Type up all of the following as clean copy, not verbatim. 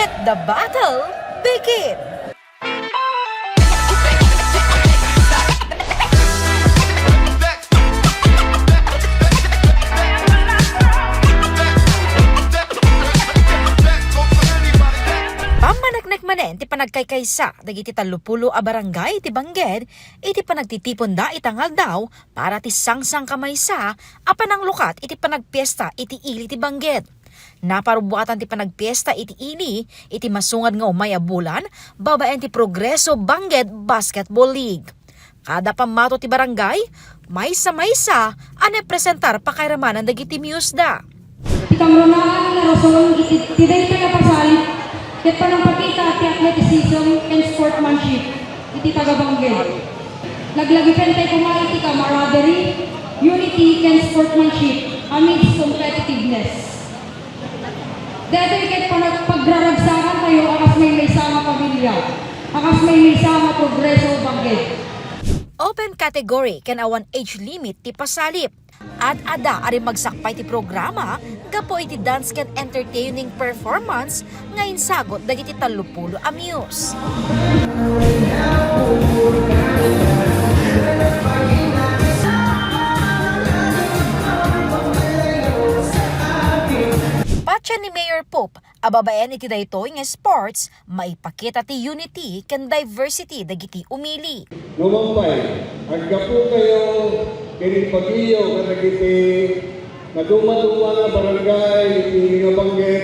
Let the battle begin! Pamanagnak manen ti panagkaykaysa dagiti 30 a barangay ti Bangged iti panagtitipon da itangal daw para ti sangsang kamaysa apan ang lukat iti panagpiesta iti ili ti Bangged. Naparubuatan ti panagpiesta iti ili iti masungad nga umay a bulan babaen ti Progreso Bangged Basketball League. Kada pamato ti barangay maysa-maysa ane presentar pakairamanan dagiti miusda. Ikamronaan na rason iti dayta nga pasalit ket panangpakita ti athleticism and sportsmanship iti taga-Bangged. Naglagipen tayo kumain ti camaraderie, unity and sportsmanship amidst competitiveness. Dito ket panagpagraragsakan tayo akas may sama pamilya, akas may sama Progreso Bangged. Open category ken awan age limit ti pasalip. At ada ari magsakpay ti programa gapo iti dance ken entertaining performance ngayon sagot dagiti 30 a muse. Patya ni Mayor Pope, ababayan iti daytoy nga sports, maipakita ti unity ken diversity dagiti umili. Numampay, aggapo kayo kini pagiyo nga nagiti naduma-duma nga barangay iti nga Bangged.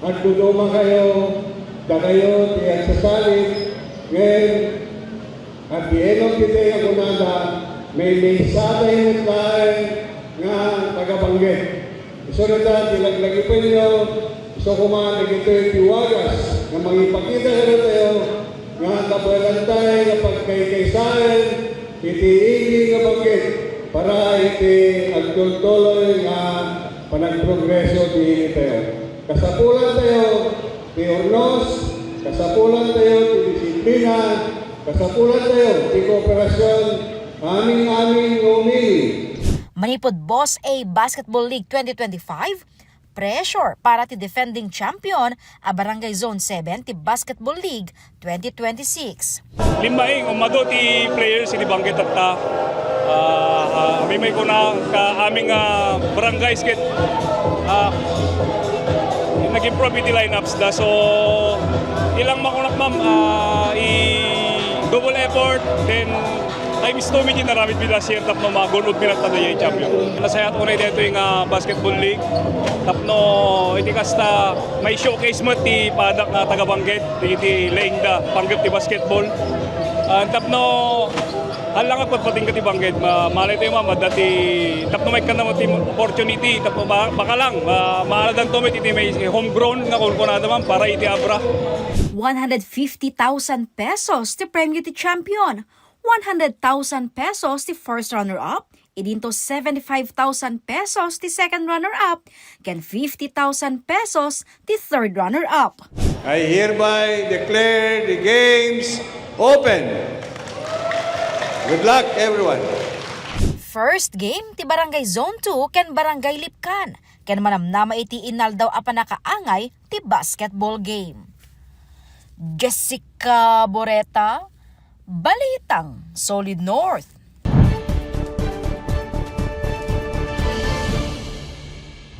Agduduma kayo, dakayo ti agsasalit, ngayon at the end of the day ang unada, may sabay ng tayo nga taga-Bangged. Isunod na, tilaglagi pa niyo, so kumahan ito yung tiwagas na magipakita sa tayo nga kapalan tayo nga pagkaykaysayan iti ili nga Bangged para iti agtultuloy nga panagprogreso ti ili tayo. Kasapulan tayo ti ornos, kasapulan tayo ti disiplina, kasapulan tayo ti kooperasyon, aming umili. Manipod Boss A Basketball League 2025, pressure para ti defending champion a Barangay Zone 7 ti Basketball League 2026. Limaing umado ti players ni Bangged tatta. May ko na ka aming barangay skate nag-improve ti lineups da, so ilang makunak ma'am i double effort then time is 2 minutes na ramit bila siya tapno magulod minat na yung champion. Nasayat ko na dito yung basketball league. Tapno iti kasta may showcase mo ti padak na taga Bangged iti laying da Bangged ti basketball. Tapno halang agpatpating ka ti Bangged malay tayo mama dati tapno may kanamo ti opportunity tapno baka lang maaladan to iti may homegrown nga kulkunada man para iti abra. 150,000 pesos ti premyo ti champion. 100,000 pesos ti first runner-up, idinto 75,000 pesos ti second runner-up, ken 50,000 pesos ti third runner-up. I hereby declare the games open. Good luck, everyone. First game ti Barangay Zone 2 ken Barangay Lipcan, ken manamnama iti inal daw a panakaangay ti basketball game. Jessica Boreta, Balitang Solid North.